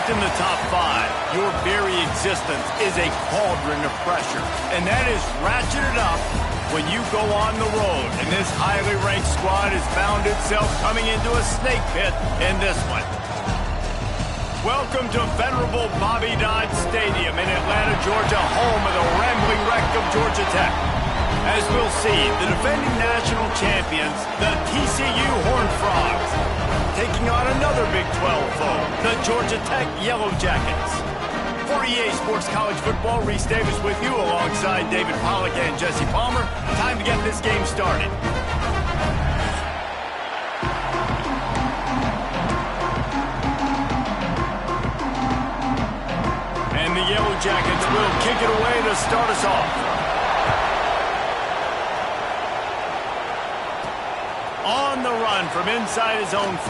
Ranked in the top 5, your very existence is a cauldron of pressure. And that is ratcheted up when you go on the road. And this highly ranked squad has found itself coming into a snake pit in this one. Welcome to venerable Bobby Dodd Stadium in Atlanta, Georgia, home of the rambling wreck of Georgia Tech. As we'll see, the defending national champions, the TCU Horned Frogs, taking on another Big 12 foe, the Georgia Tech Yellow Jackets. For EA Sports College Football, Reese Davis with you alongside David Pollack and Jesse Palmer. Time to get this game started. And the Yellow Jackets will kick it away to start us off. On the run from inside his own 5.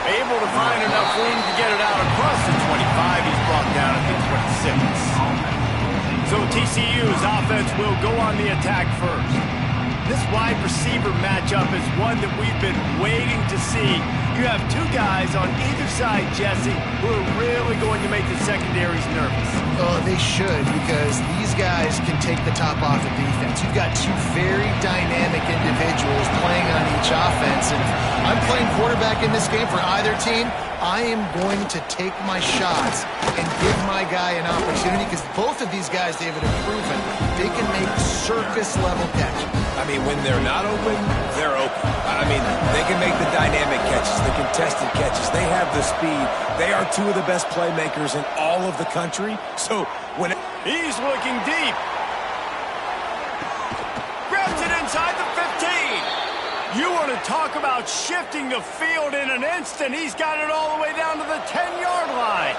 Able to find enough room to get it out across the 25. He's brought down at the 26. So TCU's offense will go on the attack first. This wide receiver matchup is one that we've been waiting to see. You have two guys on either side, Jesse, who are really going to make the secondaries nervous. Oh, they should, because these guys can take the top off the defense. You've got two very dynamic individuals playing on each offense, and if I'm playing quarterback in this game for either team, I am going to take my shots and give my guy an opportunity, because both of these guys, David, have proven they can make circus-level catches. I mean, when they're not open, they're open. I mean, they can make the dynamic catches, the contested catches. They have the speed. They are two of the best playmakers in all of the country. So when he's looking deep. Grabs it inside the 15. You want to talk about shifting the field in an instant. He's got it all the way down to the 10-yard line.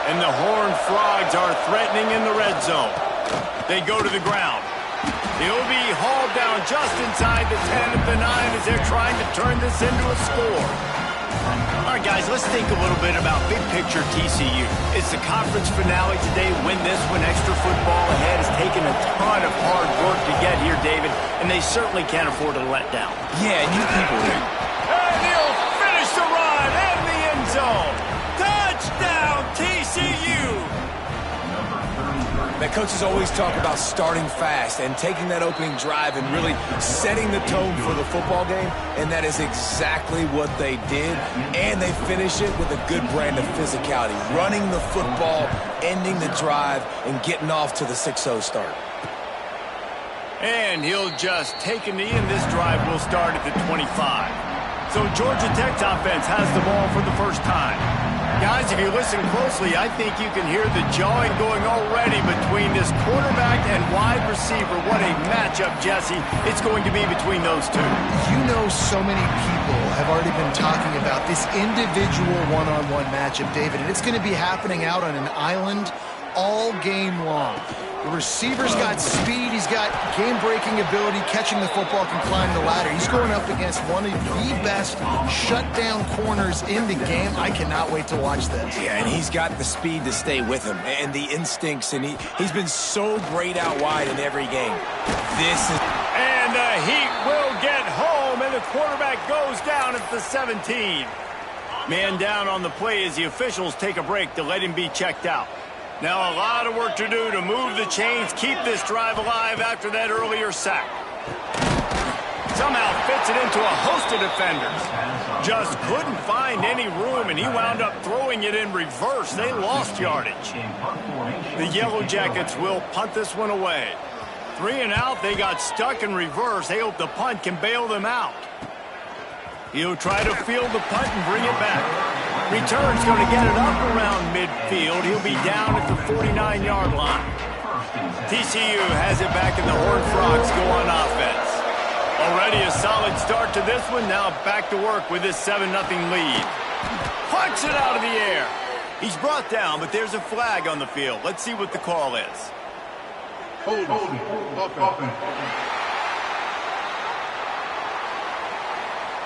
And the Horned Frogs are threatening in the red zone. They go to the ground. He'll be hauled down just inside the 10 at the 9 as they're trying to turn this into a score. All right, guys, let's think a little bit about big picture TCU. It's the conference finale today. Win this one. Extra football ahead has taken a ton of hard work to get here, David, and they certainly can't afford to let down. Yeah, and you people here. And he'll finish the run in the end zone. Touchdown, TCU! That coaches always talk about starting fast and taking that opening drive and really setting the tone for the football game, and that is exactly what they did, and they finish it with a good brand of physicality, running the football, ending the drive, and getting off to the 6-0 start. And he'll just take a knee, and this drive will start at the 25. So Georgia Tech's offense has the ball for the first time. Guys, if you listen closely, I think you can hear the jawing going already between this quarterback and wide receiver. What a matchup, Jesse, it's going to be between those two. You know, so many people have already been talking about this individual one-on-one matchup, David, and it's going to be happening out on an island all game long. The receiver's got speed, he's got game-breaking ability, catching the football, can climb the ladder. He's going up against one of the best shutdown corners in the game. I cannot wait to watch this. Yeah, and he's got the speed to stay with him and the instincts, and he's been so great out wide in every game. And the Heat will get home, and the quarterback goes down at the 17. Man down on the play as the officials take a break to let him be checked out. Now a lot of work to do to move the chains, keep this drive alive after that earlier sack. Somehow fits it into a host of defenders. Just couldn't find any room, and he wound up throwing it in reverse. They lost yardage. The Yellow Jackets will punt this one away. 3 and out, they got stuck in reverse. They hope the punt can bail them out. He'll try to field the punt and bring it back. Return's going to get it up around midfield. He'll be down at the 49-yard line. TCU has it back, and the Horned Frogs go on offense. Already a solid start to this one. Now back to work with this 7-0 lead. Punts it out of the air. He's brought down, but there's a flag on the field. Let's see what the call is. Hold.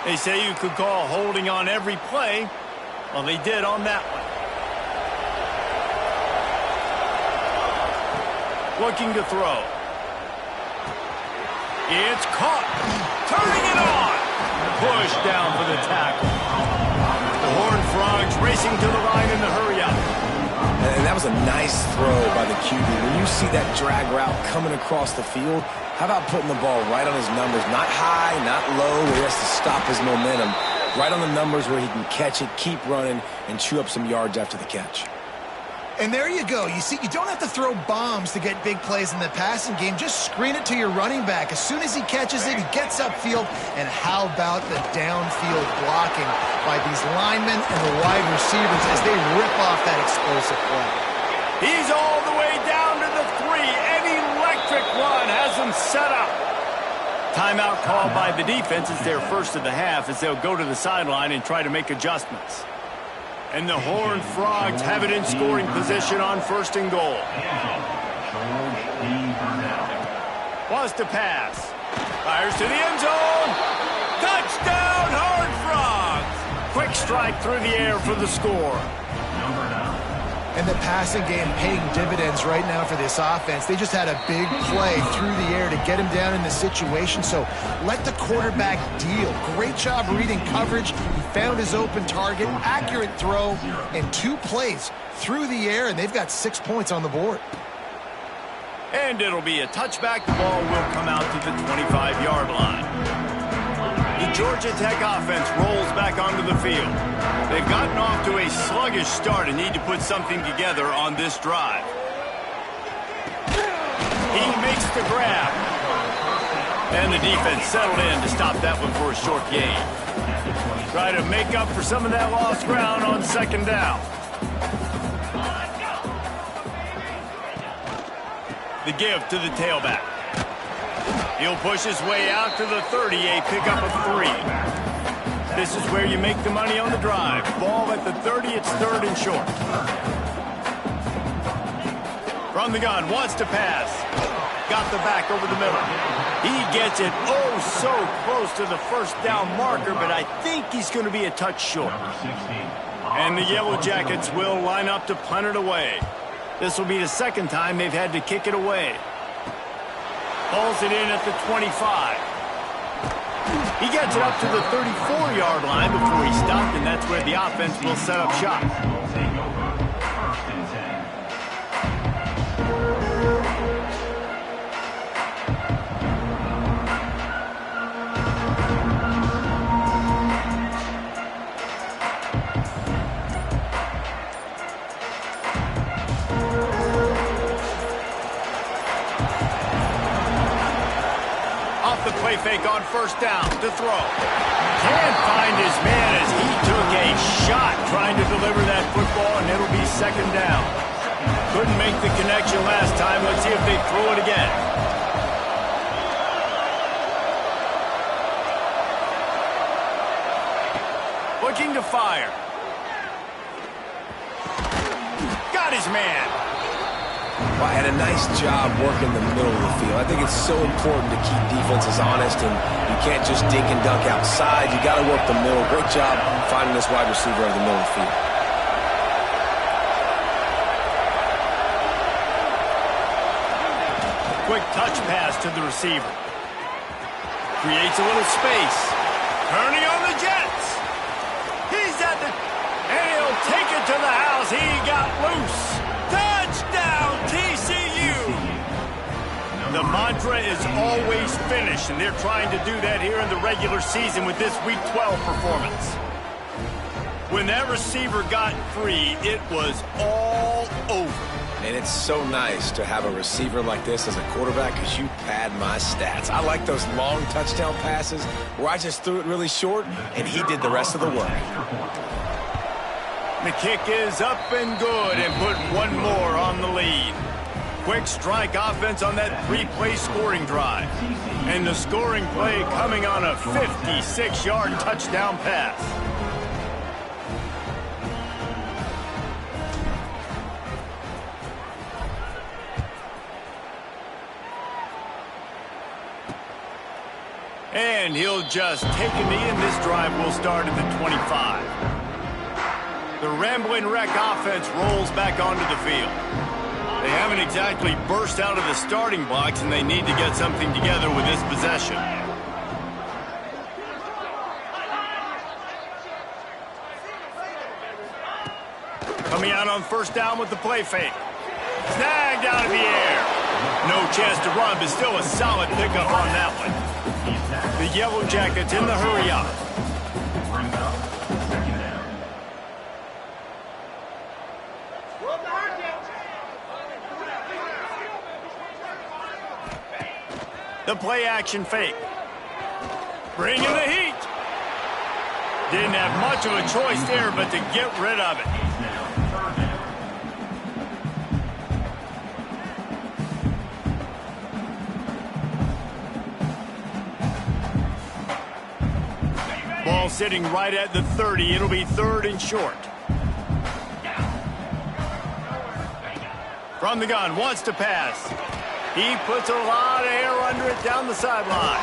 They say you could call holding on every play. Well, they did on that one. Looking to throw. It's caught. Turning it on. Push down for the tackle. The Horned Frogs racing to the line in the hurry-up. And that was a nice throw by the QB. When you see that drag route coming across the field, how about putting the ball right on his numbers? Not high, not low, where he has to stop his momentum. Right on the numbers where he can catch it, keep running, and chew up some yards after the catch. And there you go. You see, you don't have to throw bombs to get big plays in the passing game. Just screen it to your running back. As soon as he catches it, he gets upfield. And how about the downfield blocking by these linemen and the wide receivers as they rip off that explosive play? He's all the way down to the 3. An electric run has him set up. Timeout called by the defense. It's their first of the half as they'll go to the sideline and try to make adjustments. And the Horned Frogs have it in scoring position on 1st and goal. Wants to pass. Fires to the end zone. Touchdown, Horned Frogs! Quick strike through the air for the score. And the passing game paying dividends right now for this offense. They just had a big play through the air to get him down in the situation. So let the quarterback deal. Great job reading coverage. He found his open target, accurate throw, and 2 plays through the air, and they've got 6 points on the board. And it'll be a touchback. The ball will come out to the 25-yard line. The Georgia Tech offense rolls back onto the field. They've gotten off to a sluggish start and need to put something together on this drive. He makes the grab. And the defense settled in to stop that one for a short gain. Try to make up for some of that lost ground on 2nd down. The give to the tailback. He'll push his way out to the 30, a pickup of 3. This is where you make the money on the drive. Ball at the 30, it's 3rd and short. From the gun, wants to pass. Got the back over the middle. He gets it so close to the 1st down marker, but I think he's going to be a touch short. And the Yellow Jackets will line up to punt it away. This will be the 2nd time they've had to kick it away. Pulls it in at the 25. He gets it up to the 34-yard line before he stopped, and that's where the offense will set up shop. The play fake on 1st down to throw. Can't find his man as he took a shot trying to deliver that football, and it'll be 2nd down. Couldn't make the connection last time. Let's see if they throw it again. Looking to fire. Got his man. Well, had a nice job working the middle of the field. I think it's so important to keep defenses honest, and you can't just dink and dunk outside. You got to work the middle. Great job finding this wide receiver over the middle of the field. Quick touch pass to the receiver. Creates a little space. Turning on the Jets. He's at the... and he'll take it to the house. He got loose. Touchdown, TCU! The mantra is always finish, and they're trying to do that here in the regular season with this Week 12 performance. When that receiver got free, it was all over. And it's so nice to have a receiver like this as a quarterback because you pad my stats. I like those long touchdown passes where I just threw it really short, and he did the rest of the work. The kick is up and good and put one more on the lead. Quick strike offense on that 3-play scoring drive. And the scoring play coming on a 56-yard touchdown pass. And he'll just take a knee, and this drive will start at the 25. The Ramblin' Wreck offense rolls back onto the field. They haven't exactly burst out of the starting blocks, and they need to get something together with this possession. Coming out on first down with the play fake. Snagged out of the air. No chance to run, but still a solid pickup on that one. The Yellow Jackets in the hurry up. The play action fake. Bringing the heat. Didn't have much of a choice there, but to get rid of it. Ball sitting right at the 30. It'll be 3rd and short. From the gun, wants to pass. He puts a lot of air under it down the sideline.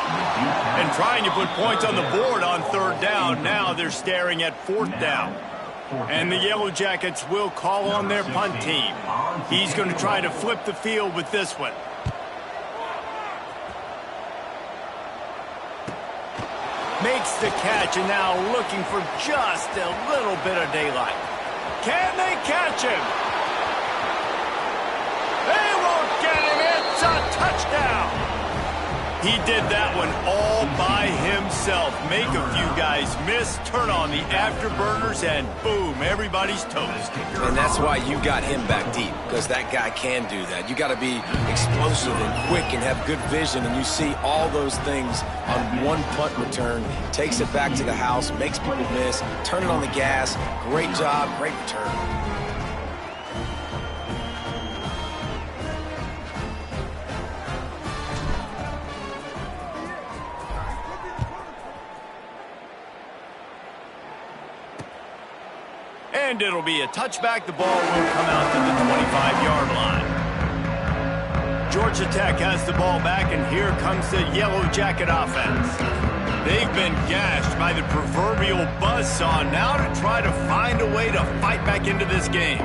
And trying to put points on the board on 3rd down. Now they're staring at 4th down. And the Yellow Jackets will call on their punt team. He's going to try to flip the field with this one. Makes the catch and now looking for just a little bit of daylight. Can they catch him? They won't get him. It's a touchdown. He did that one all by himself. Make a few guys miss, turn on the afterburners, and boom, everybody's toast. And that's why you got him back deep, because that guy can do that. You got to be explosive and quick and have good vision, and you see all those things on one punt return. Takes it back to the house, makes people miss, turn it on the gas. Great job, great return. And it'll be a touchback. The ball will come out to the 25-yard line. Georgia Tech has the ball back, and here comes the Yellow Jacket offense. They've been gashed by the proverbial buzzsaw. Now to try to find a way to fight back into this game.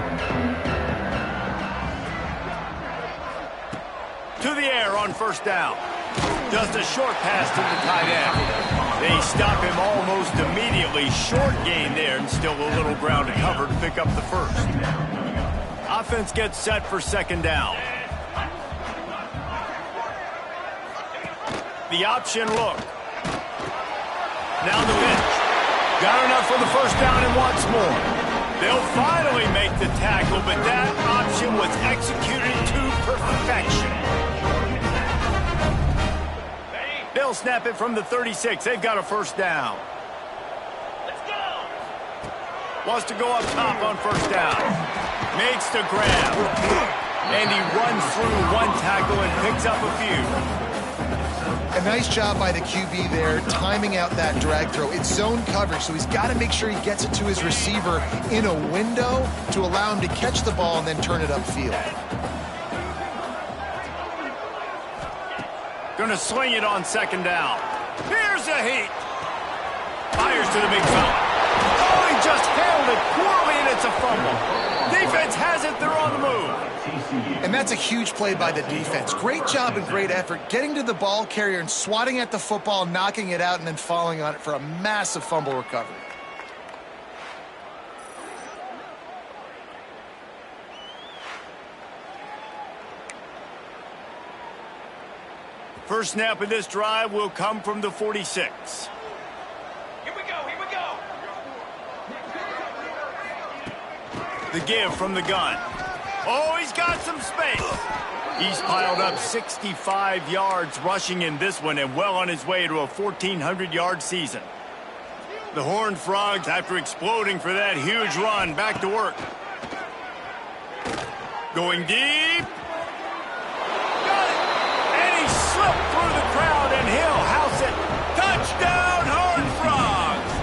To the air on first down. Just a short pass to the tight end. They stop him almost immediately. Short gain there, and still a little ground to cover to pick up the first. Offense gets set for 2nd down. The option look. Now the pitch. Got enough for the first down and wants more. They'll finally make the tackle, but that option was executed to perfection. They'll snap it from the 36. They've got a first down. Let's go. Wants to go up top on first down. Makes the grab. And he runs through one tackle and picks up a few. A nice job by the QB there, timing out that drag throw. It's zone coverage, so he's got to make sure he gets it to his receiver in a window to allow him to catch the ball and then turn it upfield. Going to swing it on 2nd down. Here's a heat. Fires to the big fella. Oh, he just handled it poorly, and it's a fumble. Defense has it. They're on the move. And that's a huge play by the defense. Great job and great effort getting to the ball carrier and swatting at the football, knocking it out, and then falling on it for a massive fumble recovery. First snap of this drive will come from the 46. Here we go, here we go. The give from the gun. Oh, he's got some space. He's piled up 65 yards rushing in this one and well on his way to a 1,400-yard season. The Horned Frogs, after exploding for that huge run, back to work. Going deep. Slipped through the crowd, and he'll house it. Touchdown, Horned Frogs!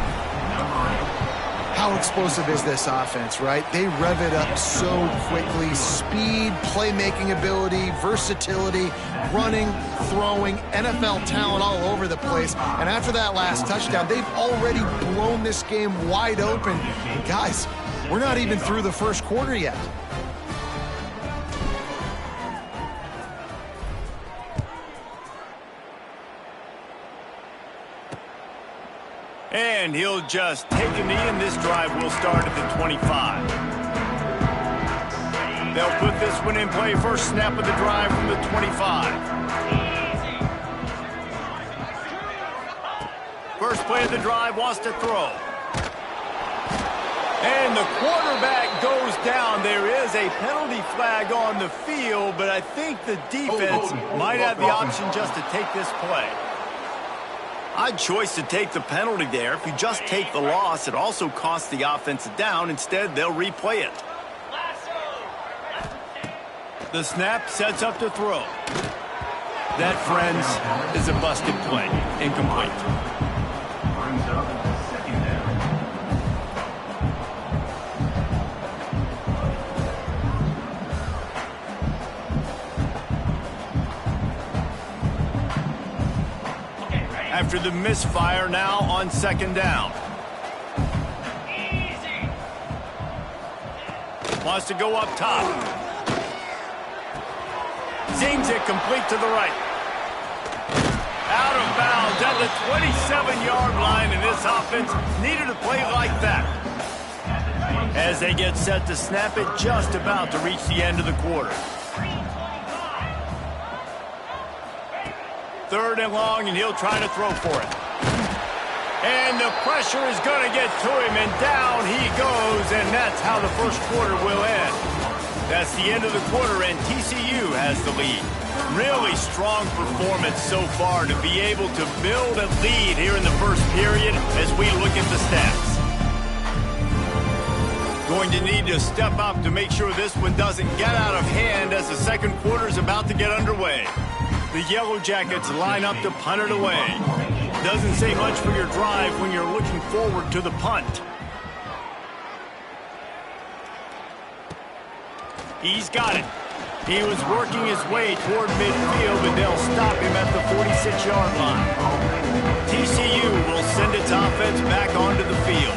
How explosive is this offense, right? They rev it up so quickly. Speed, playmaking ability, versatility, running, throwing, NFL talent all over the place. And after that last touchdown, they've already blown this game wide open. And guys, we're not even through the first quarter yet. And he'll just take a knee, and this drive will start at the 25. They'll put this one in play. First snap of the drive from the 25. First play of the drive, wants to throw. And the quarterback goes down. There is a penalty flag on the field, but I think the defense might have the option just to take this play. Odd choice to take the penalty there. If you just take the loss, it also costs the offense a down. Instead, they'll replay it. The snap sets up to throw. That, friends, is a busted play. Incomplete. After the misfire, now on second down. Wants to go up top. Zings it complete to the right. Out of bounds at the 27-yard line, and this offense needed a play like that. As they get set to snap it, just about to reach the end of the quarter. Third and long, and he'll try to throw for it. And the pressure is going to get to him, and down he goes, and that's how the first quarter will end. That's the end of the quarter, and TCU has the lead. Really strong performance so far to be able to build a lead here in the first period as we look at the stats. Going to need to step up to make sure this one doesn't get out of hand as the second quarter is about to get underway. The Yellow Jackets line up to punt it away. Doesn't say much for your drive when you're looking forward to the punt. He's got it. He was working his way toward midfield, but they'll stop him at the 46-yard line. TCU will send its offense back onto the field.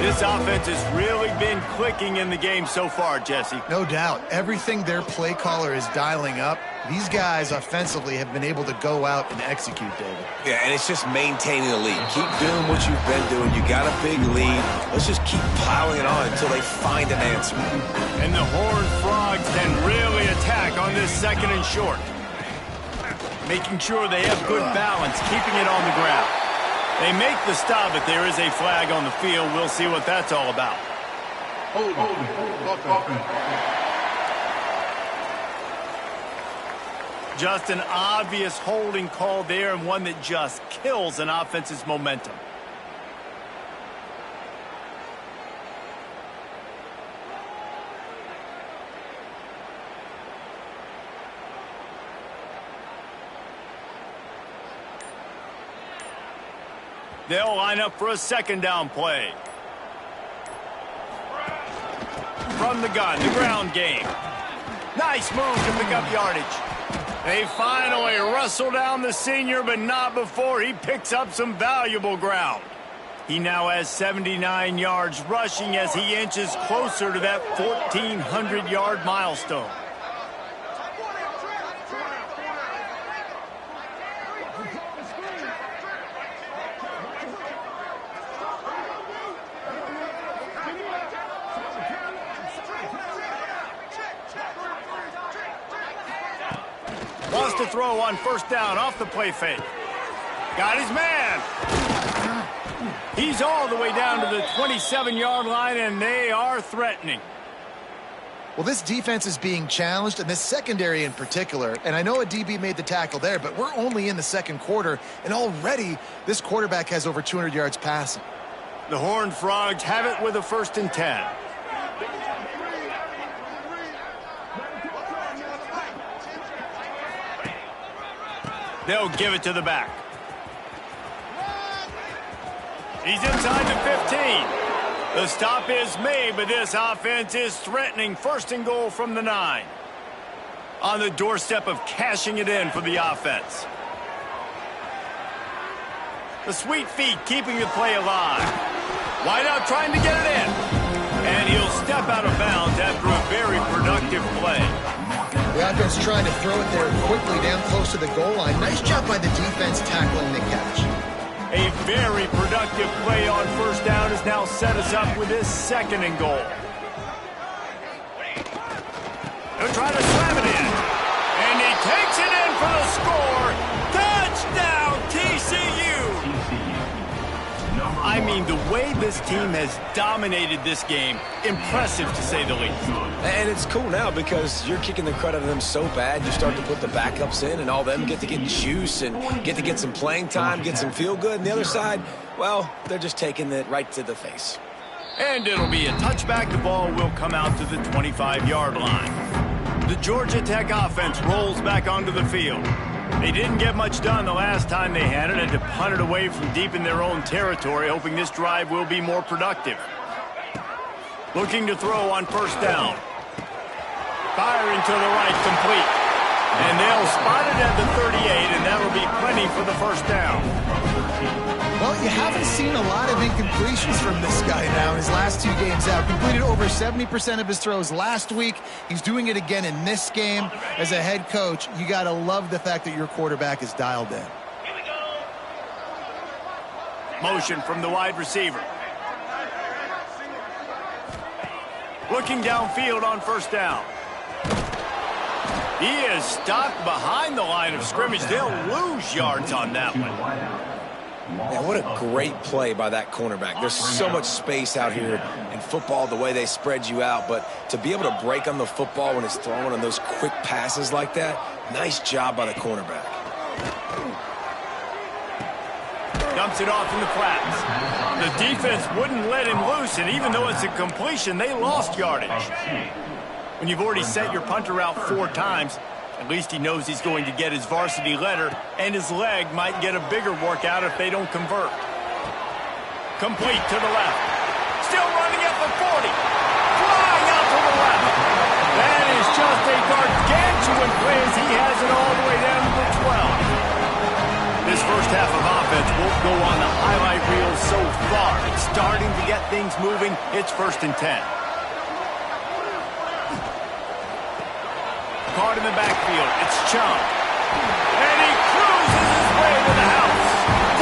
This offense has really been clicking in the game so far, Jesse. No doubt. Everything their play caller is dialing up, these guys offensively have been able to go out and execute, David. Yeah, and it's just maintaining the lead. Keep doing what you've been doing. You got a big lead. Let's just keep piling it on until they find an answer. And the Horned Frogs can really attack on this second and short. Making sure they have good balance, keeping it on the ground. They make the stop, but there is a flag on the field. We'll see what that's all about. Hold. Just an obvious holding call there, and one that just kills an offense's momentum. They'll line up for a second down play. From the gun, the ground game. Nice move to pick up yardage. They finally wrestle down the senior, but not before he picks up some valuable ground. He now has 79 yards rushing as he inches closer to that 1,400-yard milestone. Wants to throw on first down off the play fake. Got his man. He's all the way down to the 27-yard line, and they are threatening. Well, this defense is being challenged, and this secondary in particular. And I know a DB made the tackle there, but we're only in the second quarter, and already this quarterback has over 200 yards passing. The Horned Frogs have it with a 1st and 10. They'll give it to the back. He's inside the 15. The stop is made, but this offense is threatening. 1st and goal from the 9. On the doorstep of cashing it in for the offense. The sweet feet keeping the play alive. Wideout trying to get it in. And he'll step out of bounds after a very productive play. The offense trying to throw it there quickly down close to the goal line. Nice job by the defense tackling the catch. A very productive play on first down has now set us up with this 2nd and goal. try to slam it in. And he takes it in for the score. Touchdown, TCU! I mean, the way this team has dominated this game, impressive to say the least. And it's cool now because you're kicking the crud out of them so bad, you start to put the backups in, and all them get to get juice and get to get some playing time, get some feel good. And the other side, well, they're just taking it right to the face. And it'll be a touchback. The ball will come out to the 25-yard line. The Georgia Tech offense rolls back onto the field. They didn't get much done the last time they had it, and to punt it away from deep in their own territory, hoping this drive will be more productive. Looking to throw on first down. Firing to the right, complete. And they'll spot it at the 38, and that'll be plenty for the first down. Well, you haven't seen a lot of incompletions from this guy now in his last 2 games out. Completed over 70% of his throws last week. He's doing it again in this game. As a head coach, you got to love the fact that your quarterback is dialed in. Motion from the wide receiver. Looking downfield on first down. He is stopped behind the line of scrimmage. They'll lose yards on that one. Man, what a great play by that cornerback. There's so much space out here in football, the way they spread you out, but to be able to break on the football when it's thrown on those quick passes like that, nice job by the cornerback. Dumps it off in the flats. The defense wouldn't let him loose, and even though it's a completion, they lost yardage. When you've already sent your punter out 4 times, at least he knows he's going to get his varsity letter, and his leg might get a bigger workout if they don't convert. Complete to the left. Still running at the 40. Flying out to the left. That is just a gargantuan play as he has it all the way down to the 12. This first half of offense won't go on the highlight reel so far. It's starting to get things moving. It's 1st and 10. Caught in the backfield. It's Chung. And he cruises his way to the house.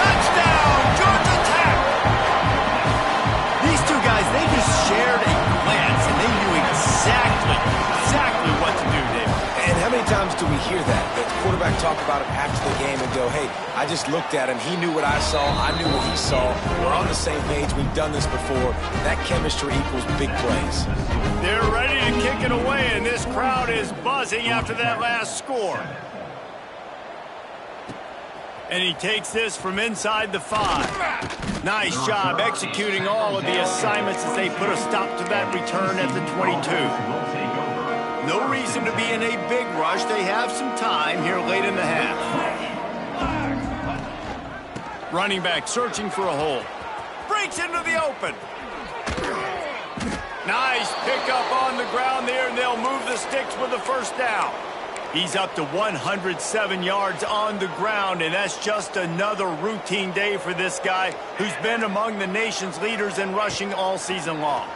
Touchdown, Georgia Tech! These two guys, they just shared a glance, and they knew exactly what to do, David. And how many times do we hear that? The quarterback talk about it after the game and go, hey, I just looked at him. He knew what I saw. I knew what he saw. We're on the same page. We've done this before. That chemistry equals big plays. They're ready to kick it away, and this crowd is buzzing after that last score. And he takes this from inside the 5. Nice job executing all of the assignments as they put a stop to that return at the 22. No reason to be in a big rush. They have some time here late in the half. Running back searching for a hole. Breaks into the open. Nice pickup on the ground there, and they'll move the sticks with the first down. He's up to 107 yards on the ground, and that's just another routine day for this guy who's been among the nation's leaders in rushing all season long.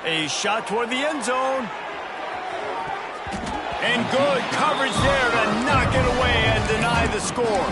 A shot toward the end zone. And good coverage there to knock it away and deny the score.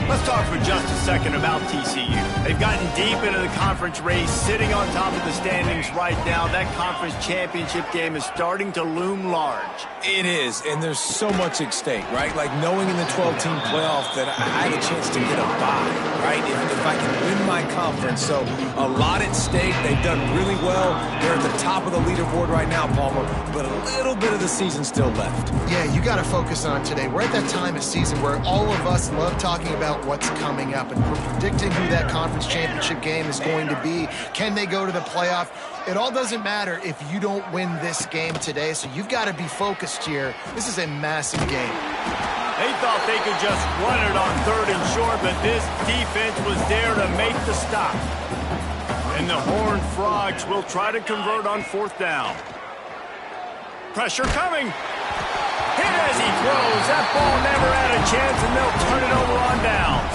Let's talk for just a second about TCU. They've gotten deep into the conference race, sitting on top of the standings right now. That conference championship game is starting to loom large. It is, and there's so much at stake, right? Like knowing in the 12-team playoff that I had a chance to get a bye, right? If I can win my conference. So a lot at stake. They've done really well. They're at the top of the leaderboard right now, Palmer, but a little bit of the season still left. Yeah, you got to focus on today. We're at that time of season where all of us love talking about what's coming up, and we're predicting who that conference championship game is going to be. Can they go to the playoff? It all doesn't matter if you don't win this game today, so you've got to be focused here. This is a massive game. They thought they could just run it on 3rd and short, but this defense was there to make the stop. And the Horned Frogs will try to convert on 4th down. Pressure coming. Hit as he throws. That ball never had a chance, and they'll turn it over on downs.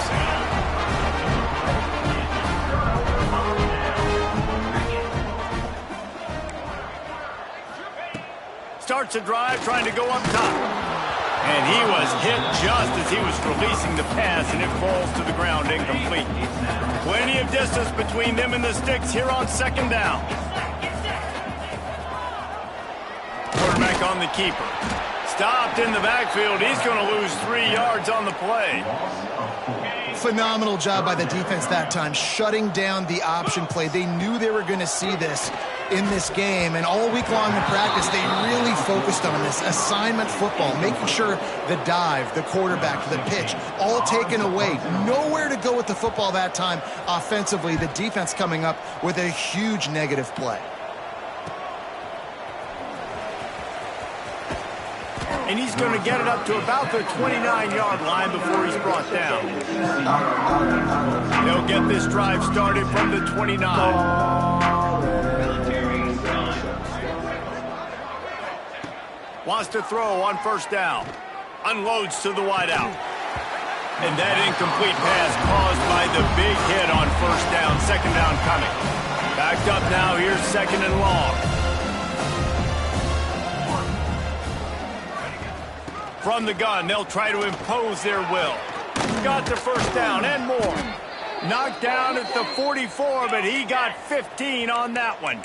Starts a drive trying to go up top. And he was hit just as he was releasing the pass, and it falls to the ground incomplete. Plenty of distance between them and the sticks here on 2nd down. Quarterback on on the keeper. Stopped in the backfield. He's going to lose 3 yards on the play. Phenomenal job by the defense that time, shutting down the option play. They knew they were going to see this in this game, and all week long in practice, they really focused on this assignment football, making sure the dive, the quarterback, the pitch, all taken away. Nowhere to go with the football that time offensively. The defense coming up with a huge negative play. And he's going to get it up to about the 29-yard line before he's brought down. They'll get this drive started from the 29. Wants to throw on first down. Unloads to the wideout. And that incomplete pass caused by the big hit on first down. Second down coming. Backed up now. Here's second and long. From the gun, they'll try to impose their will. Got the first down and more. Knocked down at the 44, but he got 15 on that one.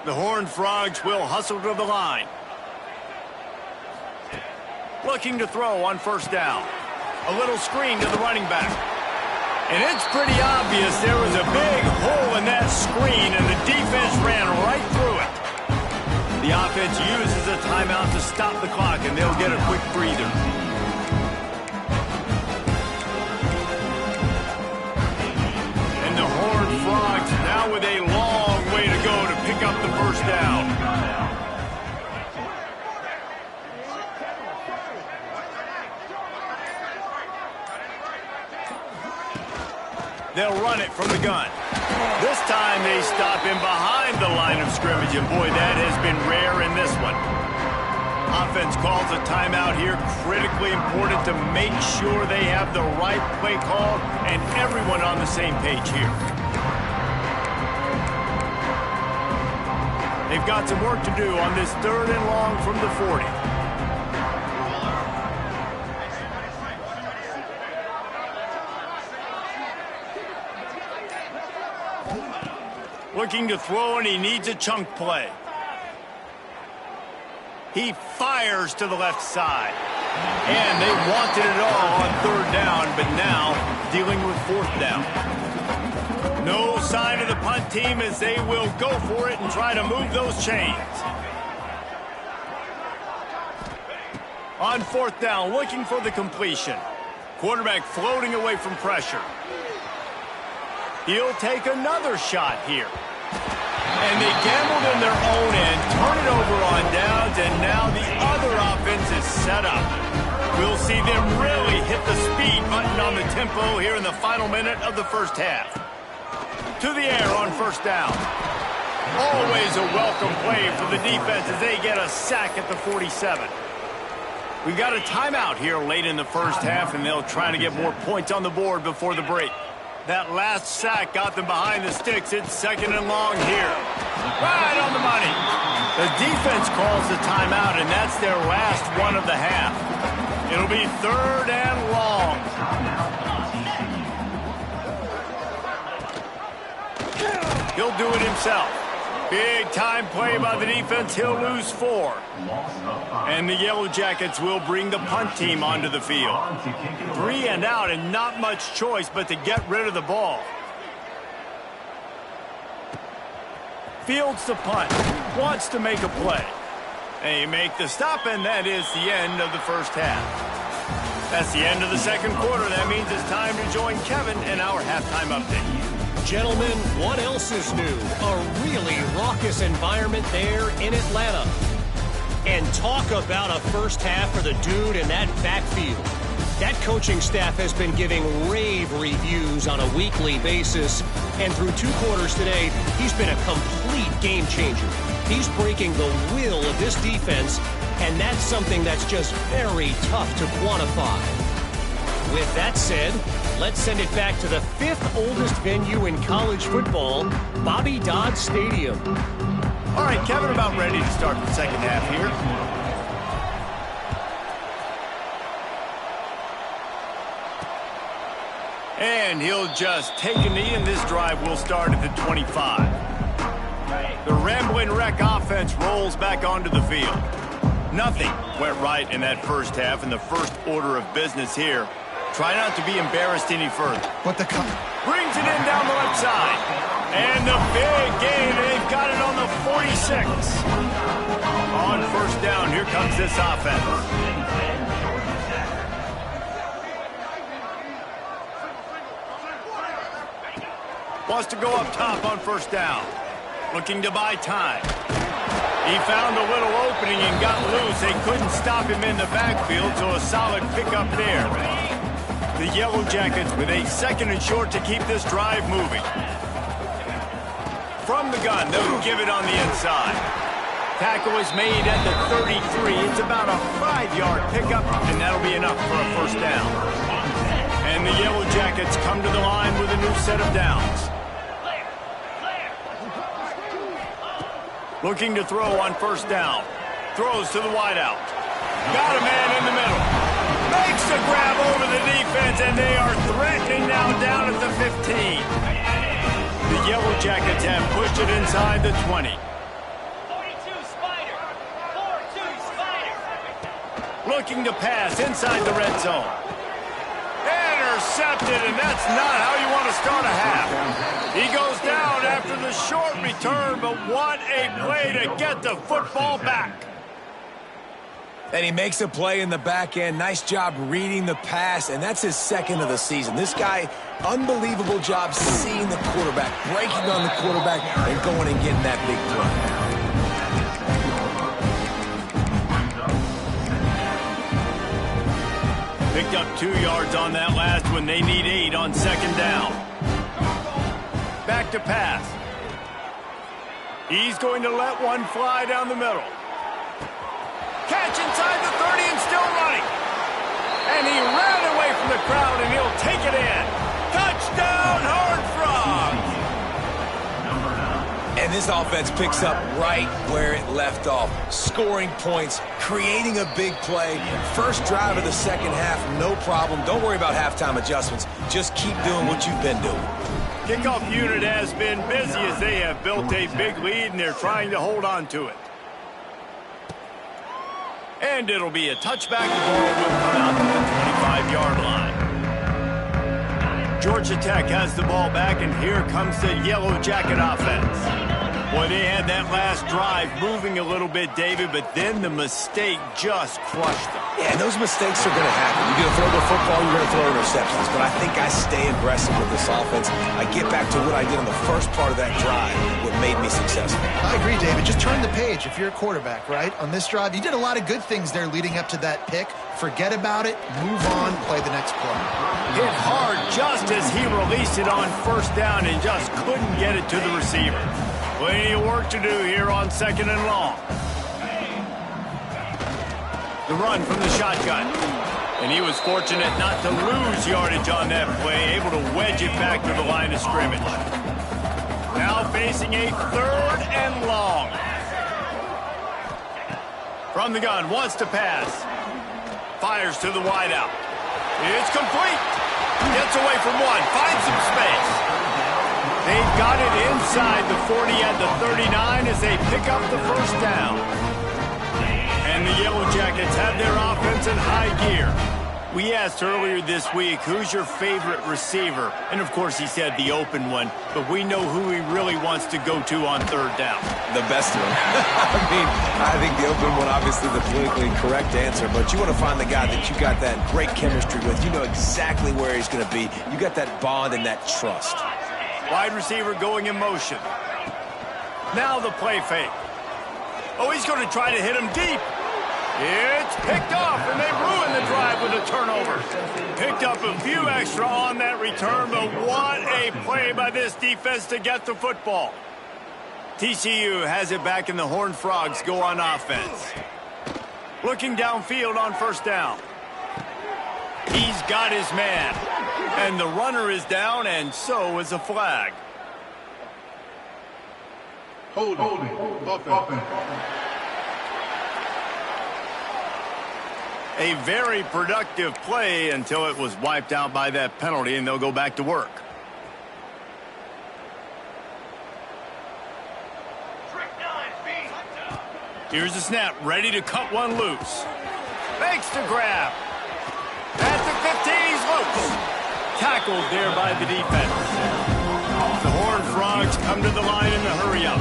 The Horned Frogs will hustle to the line. Looking to throw on first down. A little screen to the running back. And it's pretty obvious there was a big hole in that screen, and the defense ran right through it. The offense uses a timeout to stop the clock, and they'll get a quick breather. And the Horned Frogs now with a long way to go to pick up the first down. They'll run it from the gun. This time they stop him behind the line of scrimmage, and boy, that has been rare in this one. Offense calls a timeout here. Critically important to make sure they have the right play call and everyone on the same page here. They've got some work to do on this third and long from the 40. Looking to throw, and he needs a chunk play. He fires to the left side. And they wanted it all on third down, but now dealing with fourth down. No sign of the punt team as they will go for it and try to move those chains. On fourth down, looking for the completion. Quarterback floating away from pressure. He'll take another shot here. And they gambled in their own end, turn it over on downs, and now the other offense is set up. We'll see them really hit the speed button on the tempo here in the final minute of the first half. To the air on first down. Always a welcome play for the defense as they get a sack at the 47. We've got a timeout here late in the first half, and they'll try to get more points on the board before the break. That last sack got them behind the sticks. It's second and long here. Right on the money. The defense calls the timeout, and that's their last one of the half. It'll be third and long. He'll do it himself. Big time play by the defense. He'll lose 4. And the Yellow Jackets will bring the punt team onto the field. 3 and out, and not much choice but to get rid of the ball. Fields the punt. Wants to make a play. They make the stop, and that is the end of the first half. That's the end of the second quarter. That means it's time to join Kevin in our halftime update. Gentlemen, what else is new? A really raucous environment there in Atlanta. And talk about a first half for the dude in that backfield. That coaching staff has been giving rave reviews on a weekly basis. And through 2 quarters today, he's been a complete game changer. He's breaking the will of this defense, and that's something that's just very tough to quantify. With that said, let's send it back to the 5th oldest venue in college football, Bobby Dodd Stadium. All right, Kevin, about ready to start the second half here. And he'll just take a knee, and this drive will start at the 25. The Ramblin' Wreck offense rolls back onto the field. Nothing went right in that first half, and the first order of business here. Try not to be embarrassed any further. But the brings it in down the left side. And the big gain, they've got it on the 46. On first down, here comes this offense. Wants to go up top on first down. Looking to buy time. He found a little opening and got loose. They couldn't stop him in the backfield, so a solid pickup there. The Yellow Jackets with a 2nd and short to keep this drive moving. From the gun, they'll give it on the inside. Tackle is made at the 33. It's about a 5-yard pickup, and that'll be enough for a first down. And the Yellow Jackets come to the line with a new set of downs. Looking to throw on first down. Throws to the wideout. Got a man in the middle. Makes the grab over the defense, and they are threatening now down at the 15. The Yellow Jackets have pushed it inside the 20. 42 Spider. 4-2 Spider. Looking to pass inside the red zone. Intercepted, and that's not how you want to start a half. He goes down after the short return, but what a play to get the football back. And he makes a play in the back end. Nice job reading the pass, and that's his 2nd of the season. This guy, unbelievable job seeing the quarterback, breaking on the quarterback, and going and getting that big play. Picked up 2 yards on that last one. They need 8 on 2nd down. Back to pass. He's going to let one fly down the middle. Catch inside the 30 and still running. And he ran away from the crowd, and he'll take it in. Touchdown, Horned Frogs! And this offense picks up right where it left off. Scoring points, creating a big play. First drive of the 2nd half, no problem. Don't worry about halftime adjustments. Just keep doing what you've been doing. Kickoff unit has been busy as they have built a big lead, and they're trying to hold on to it. And it'll be a touchback. The ball will come out to the 25-yard line. Georgia Tech has the ball back, and here comes the Yellow Jacket offense. Boy, they had that last drive moving a little bit, David, but then the mistake just crushed them. Yeah, and those mistakes are going to happen. You're going to throw the football, you're going to throw interceptions. But I think I stay aggressive with this offense. I get back to what I did on the first part of that drive, what made me successful. I agree, David. Just turn the page if you're a quarterback, right? On this drive, you did a lot of good things there leading up to that pick. Forget about it, move on, play the next play. Hit hard just as he released it on first down and just couldn't get it to the receiver. Plenty of work to do here on 2nd and long. The run from the shotgun. And he was fortunate not to lose yardage on that play, able to wedge it back to the line of scrimmage. Now facing a 3rd and long. From the gun, wants to pass. Fires to the wideout. It's complete. Gets away from one, finds some space. They've got it inside the 40 at the 39 as they pick up the first down. And the Yellow Jackets have their offense in high gear. We asked earlier this week, who's your favorite receiver? And, of course, he said the open one, but we know who he really wants to go to on 3rd down. The best one. I think the open one, obviously the politically correct answer, but you want to find the guy that you got that great chemistry with. You know exactly where he's going to be. You got that bond and that trust. Wide receiver going in motion. Now the play fake. Oh, he's going to try to hit him deep. It's picked off, and they ruin the drive with a turnover. Picked up a few extra on that return, but what a play by this defense to get the football. TCU has it back, and the Horned Frogs go on offense. Looking downfield on first down. He's got his man. And the runner is down, and so is a flag. Hold it. Offense. A very productive play until it was wiped out by that penalty, and they'll go back to work. Here's the snap, ready to cut one loose. Makes the grab. At the 15, he's loose. Tackled there by the defense. The Horned Frogs come to the line in the hurry-up.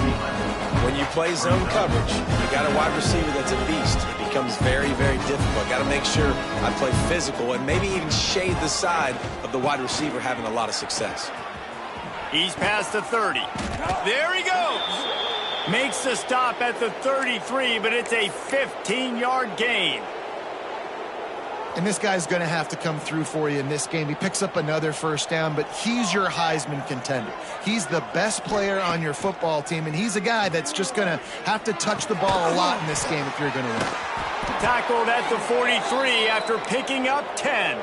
When you play zone coverage, you got a wide receiver that's a beast. It becomes very, very difficult. Got to make sure I play physical and maybe even shade the side of the wide receiver having a lot of success. He's past the 30. There he goes. Makes the stop at the 33, but it's a 15-yard gain. And this guy's going to have to come through for you in this game. He picks up another first down, but he's your Heisman contender. He's the best player on your football team, and he's a guy that's just going to have to touch the ball a lot in this game if you're going to win. Tackled at the 43 after picking up 10.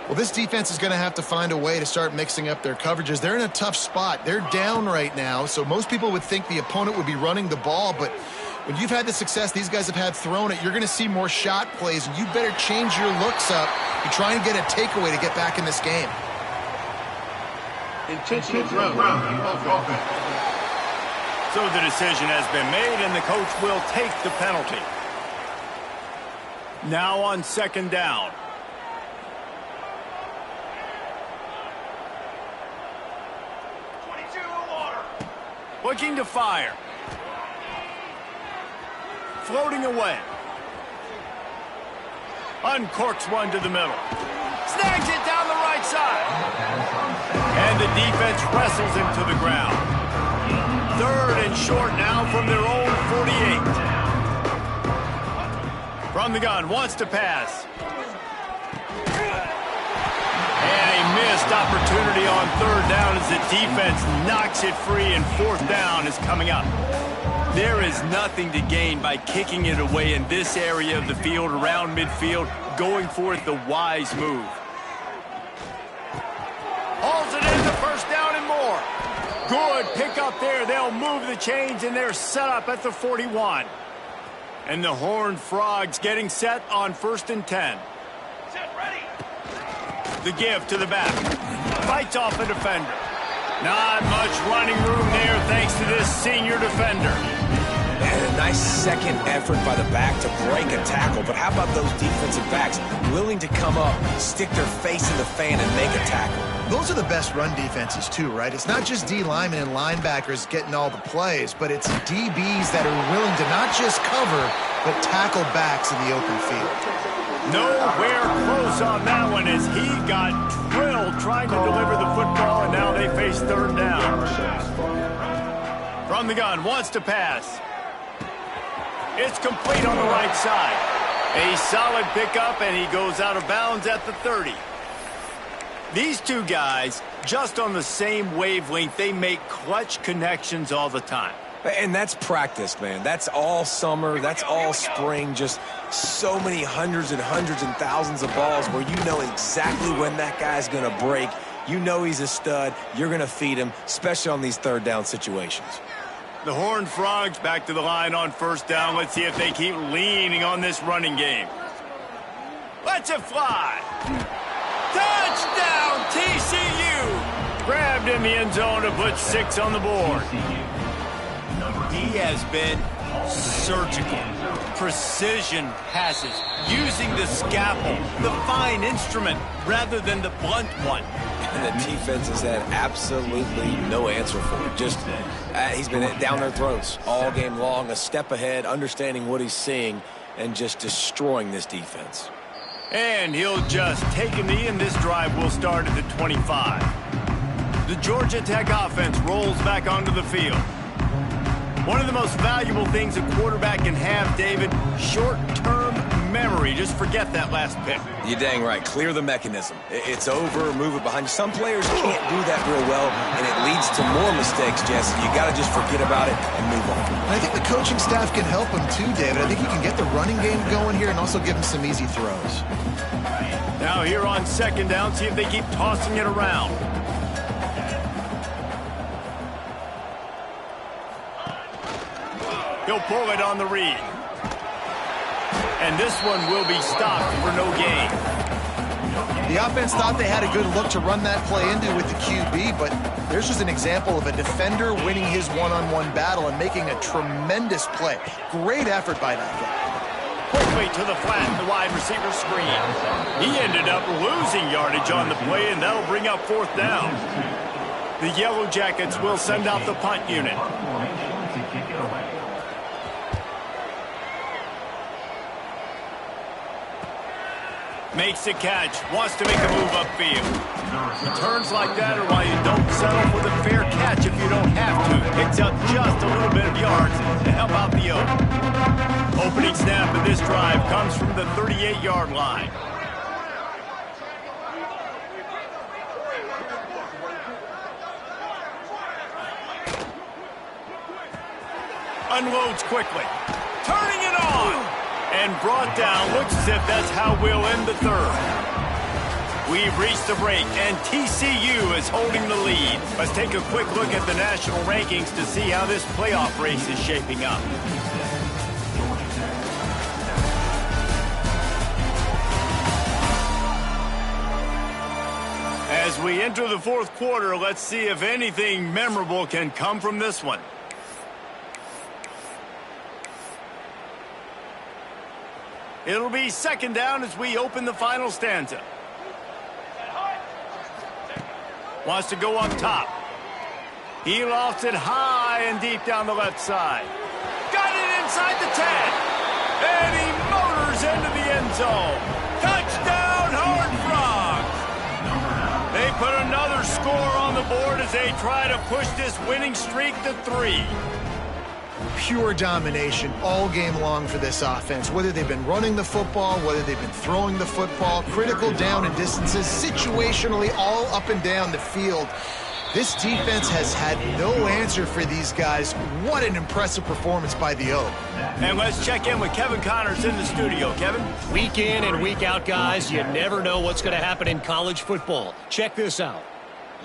Well, this defense is going to have to find a way to start mixing up their coverages. They're in a tough spot. They're down right now, so most people would think the opponent would be running the ball, but when you've had the success these guys have had throwing it, you're going to see more shot plays, and you better change your looks up and try and get a takeaway to get back in this game. Intentional ground offense. So the decision has been made, and the coach will take the penalty. Now on second down. Looking to fire. Floating away. Uncorks one to the middle. Snags it down the right side. And the defense wrestles him to the ground. Third and short now from their own 48. From the gun, wants to pass. And a missed opportunity on third down as the defense knocks it free, and fourth down is coming up. There is nothing to gain by kicking it away in this area of the field around midfield, going for it the wise move. Hauls it in the first down and more. Good pick up there. They'll move the chains, and they're set up at the 41. And the Horned Frogs getting set on 1st and 10. Set ready. The give to the back. Fights off a defender. Not much running room there thanks to this senior defender. And a nice second effort by the back to break a tackle. But how about those defensive backs willing to come up, stick their face in the fan, and make a tackle? Those are the best run defenses too, right? It's not just D linemen and linebackers getting all the plays, but it's DBs that are willing to not just cover, but tackle backs in the open field. Nowhere close on that one as he got drilled trying to deliver the football, and now they face third down. From the gun, wants to pass. It's complete on the right side. A solid pickup, and he goes out of bounds at the 30. These two guys, just on the same wavelength, they make clutch connections all the time. And that's practice, man. That's all summer. That's all spring. Just so many hundreds and thousands of balls where you know exactly when that guy's going to break. You know he's a stud. You're going to feed him, especially on these third down situations. The Horned Frogs back to the line on first down. Let's see if they keep leaning on this running game. Let's it fly. Touchdown, TCU. Grabbed in the end zone to put 6 on the board. He has been surgical. Precision passes, using the scalpel, the fine instrument, rather than the blunt one. And the defense has had absolutely no answer for it. Just, he's been down their throats all game long, a step ahead, understanding what he's seeing, and just destroying this defense. And he'll just take a knee, and this drive will start at the 25. The Georgia Tech offense rolls back onto the field. One of the most valuable things a quarterback can have, David, short-term memory. Just forget that last pick. You're dang right. Clear the mechanism. It's over, move it behind you. Some players can't do that real well, and it leads to more mistakes, Jesse. You got to just forget about it and move on. And I think the coaching staff can help him too, David. I think he can get the running game going here and also give him some easy throws. Now here on second down, see if they keep tossing it around. He'll pull it on the read. And this one will be stopped for no gain. The offense thought they had a good look to run that play into with the QB, but there's just an example of a defender winning his one-on-one battle and making a tremendous play. Great effort by that guy. Quickly to the flat, the wide receiver screen. He ended up losing yardage on the play, and that'll bring up 4th down. The Yellow Jackets will send out the punt unit. Makes the catch, wants to make a move upfield. Returns like that are why you don't settle for the fair catch if you don't have to. Picks up just a little bit of yards to help out the Oak. Opening snap of this drive comes from the 38-yard line. Unloads quickly. Turning it on. And brought down. Looks as if that's how we'll end the 3rd. We've reached the break, and TCU is holding the lead. Let's take a quick look at the national rankings to see how this playoff race is shaping up. As we enter the 4th quarter, let's see if anything memorable can come from this one. It'll be 2nd down as we open the final stanza. Wants to go up top. He lofts it high and deep down the left side. Got it inside the 10. And he motors into the end zone. Touchdown, Horned Frogs. They put another score on the board as they try to push this winning streak to 3. Pure domination all game long for this offense. Whether they've been running the football, whether they've been throwing the football, critical down and distances, situationally all up and down the field. This defense has had no answer for these guys. What an impressive performance by the Oak. And let's check in with Kevin Connors in the studio. Kevin? Week in and week out, guys, you never know what's going to happen in college football. Check this out.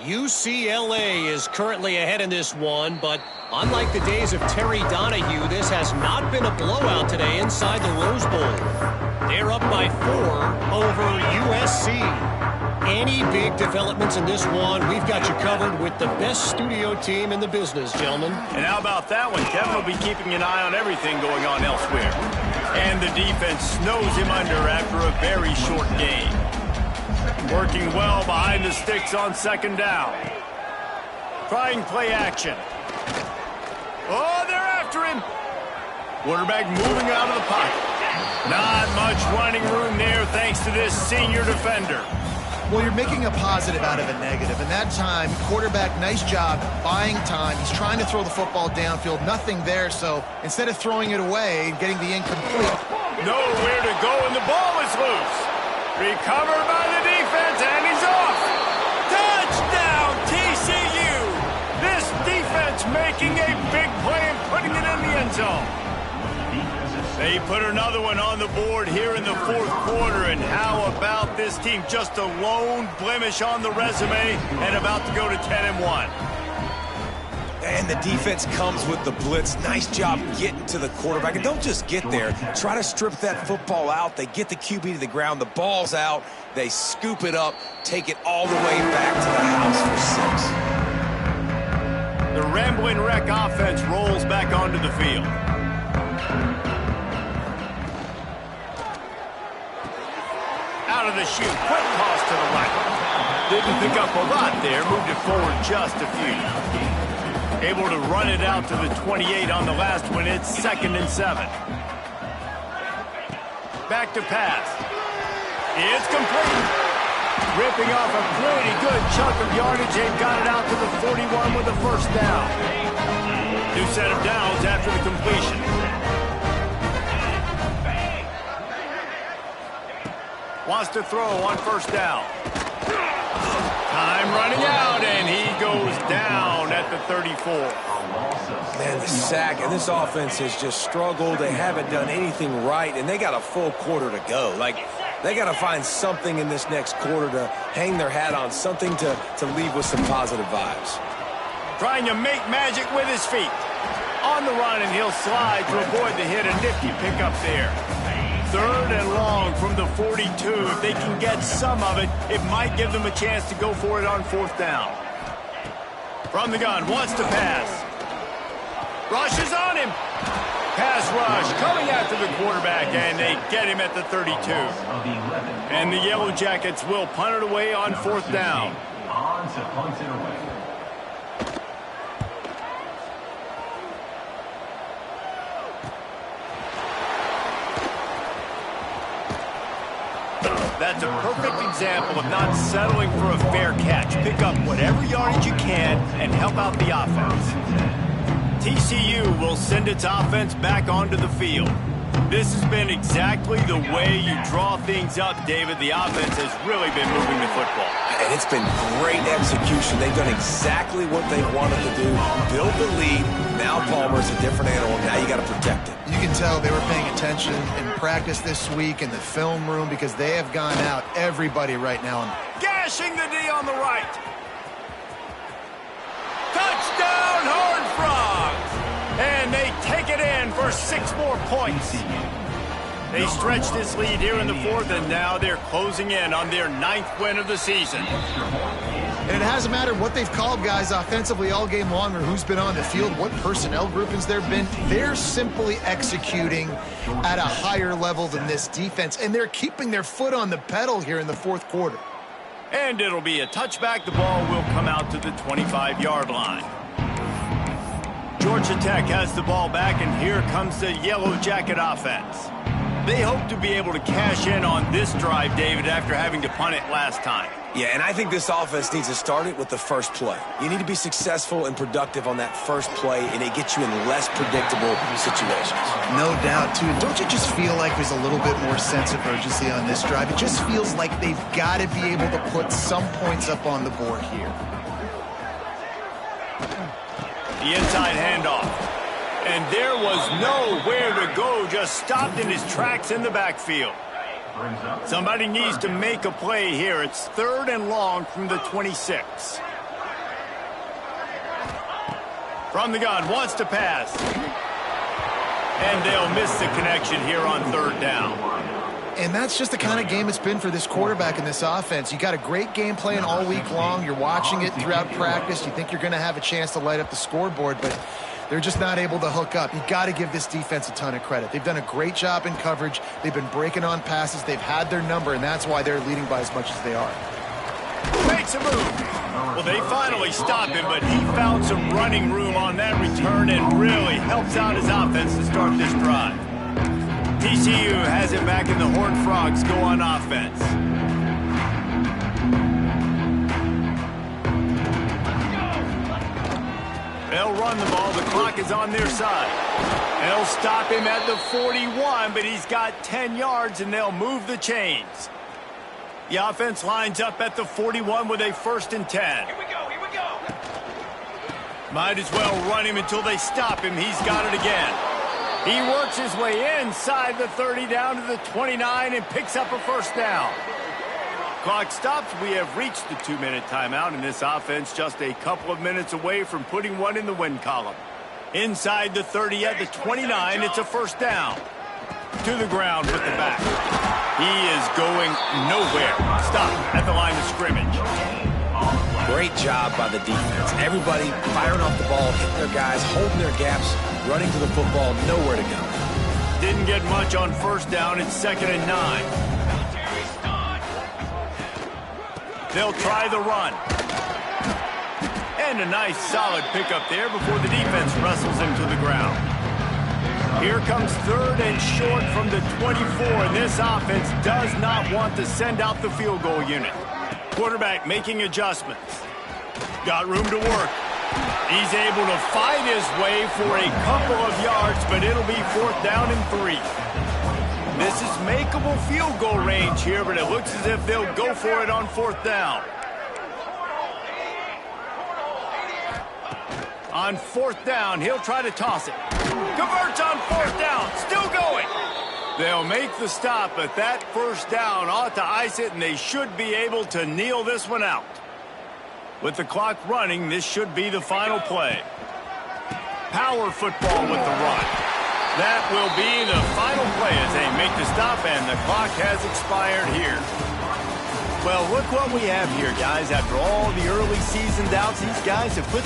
UCLA is currently ahead in this one, but unlike the days of Terry Donahue, this has not been a blowout today inside the Rose Bowl. They're up by 4 over USC. Any big developments in this one, we've got you covered with the best studio team in the business, gentlemen. And how about that one? Kevin will be keeping an eye on everything going on elsewhere. And the defense snows him under after a very short game. Working well behind the sticks on 2nd down. Trying play action. Oh, they're after him. Quarterback moving out of the pocket. Not much running room there thanks to this senior defender. Well, you're making a positive out of a negative. And that time, quarterback, nice job buying time. He's trying to throw the football downfield. Nothing there, so instead of throwing it away and getting the incomplete. Nowhere to go, and the ball is loose. Recovered by the defense, and he's off. Touchdown, TCU. This defense making a big play and putting it in the end zone. They put another one on the board here in the 4th quarter, and how about this team? Just a lone blemish on the resume and about to go to 10-1. And the defense comes with the blitz. Nice job getting to the quarterback. And don't just get there. Try to strip that football out. They get the QB to the ground. The ball's out. They scoop it up, take it all the way back to the house for 6. The Ramblin' Wreck offense rolls back onto the field. Out of the chute, quick toss to the right. Didn't pick up a lot there, moved it forward just a few. Able to run it out to the 28 on the last one. It's 2nd and 7. Back to pass. It's complete. Ripping off a pretty good chunk of yardage. They've got it out to the 41 with the 1st down. New set of downs after the completion. Wants to throw on 1st down. Time running out, and he goes down at the 34. Man, the sack, and this offense has just struggled. They haven't done anything right, and they got a full quarter to go. Like, they got to find something in this next quarter to hang their hat on, something to leave with some positive vibes. Trying to make magic with his feet. On the run, and he'll slide to avoid the hit. A nifty pickup there. 3rd and long from the 42. If they can get some of it, it might give them a chance to go for it on 4th down. From the gun, wants to pass. Rush is on him. Pass rush coming after the quarterback, and they get him at the 32. And the Yellow Jackets will punt it away on 4th down. On to punt it away. That's a perfect example of not settling for a fair catch. Pick up whatever yardage you can and help out the offense. TCU will send its offense back onto the field. This has been exactly the way you draw things up, David. The offense has really been moving the football. And it's been great execution. They've done exactly what they wanted to do. Build the lead. Now Palmer's a different animal. Now you got to protect it. You can tell they were paying attention in practice this week in the film room because they have gone out everybody right now. Gashing the D on the right. Touchdown, Horned Frogs! And they take it in for 6 more points. They stretch this lead here in the 4th, and now they're closing in on their 9th win of the season. And it hasn't mattered what they've called guys offensively all game long or who's been on the field, what personnel groupings there have been. They're simply executing at a higher level than this defense, and they're keeping their foot on the pedal here in the 4th quarter. And it'll be a touchback. The ball will come out to the 25-yard line. Georgia Tech has the ball back, and here comes the Yellow Jacket offense. They hope to be able to cash in on this drive, David, after having to punt it last time. Yeah, and I think this offense needs to start it with the first play. You need to be successful and productive on that first play, and it gets you in less predictable situations. No doubt, too. Don't you just feel like there's a little bit more sense of urgency on this drive? It just feels like they've got to be able to put some points up on the board here. The inside handoff. And there was nowhere to go, just stopped in his tracks in the backfield. Somebody needs to make a play here. It's 3rd and long from the 26. From the gun, wants to pass. And they'll miss the connection here on 3rd down. And that's just the kind of game it's been for this quarterback and this offense. You got a great game plan all week long. You're watching it throughout practice. You think you're going to have a chance to light up the scoreboard, but they're just not able to hook up. You got to give this defense a ton of credit. They've done a great job in coverage. They've been breaking on passes. They've had their number, and that's why they're leading by as much as they are. Makes a move. Well, they finally stop him, but he found some running room on that return and really helps out his offense to start this drive. TCU has it back, and the Horned Frogs go on offense. They'll run the ball. The clock is on their side. They'll stop him at the 41, but he's got 10 yards, and they'll move the chains. The offense lines up at the 41 with a 1st and 10. Here we go, here we go. Might as well run him until they stop him. He's got it again. He works his way inside the 30 down to the 29 and picks up a 1st down. Clock stops. We have reached the 2-minute timeout, and this offense just a couple of minutes away from putting one in the win column. Inside the 30 at the 29, it's a 1st down. To the ground with the back. He is going nowhere. Stop at the line of scrimmage. Great job by the defense. Everybody firing off the ball, hitting their guys, holding their gaps, running to the football, nowhere to go. Didn't get much on 1st down. It's 2nd and 9. They'll try the run. And a nice solid pickup there before the defense wrestles him to the ground. Here comes 3rd and short from the 24, and this offense does not want to send out the field goal unit. Quarterback making adjustments. Got room to work. He's able to fight his way for a couple of yards, but it'll be 4th down and 3. This is makeable field goal range here, but it looks as if they'll go for it on 4th down. On 4th down, he'll try to toss it. Converts on 4th down, still going. They'll make the stop, but that 1st down ought to ice it, and they should be able to kneel this one out. With the clock running, this should be the final play. Power football with the run. That will be the final play as they make the stop, and the clock has expired here. Well, look what we have here, guys. After all the early season doubts, these guys have put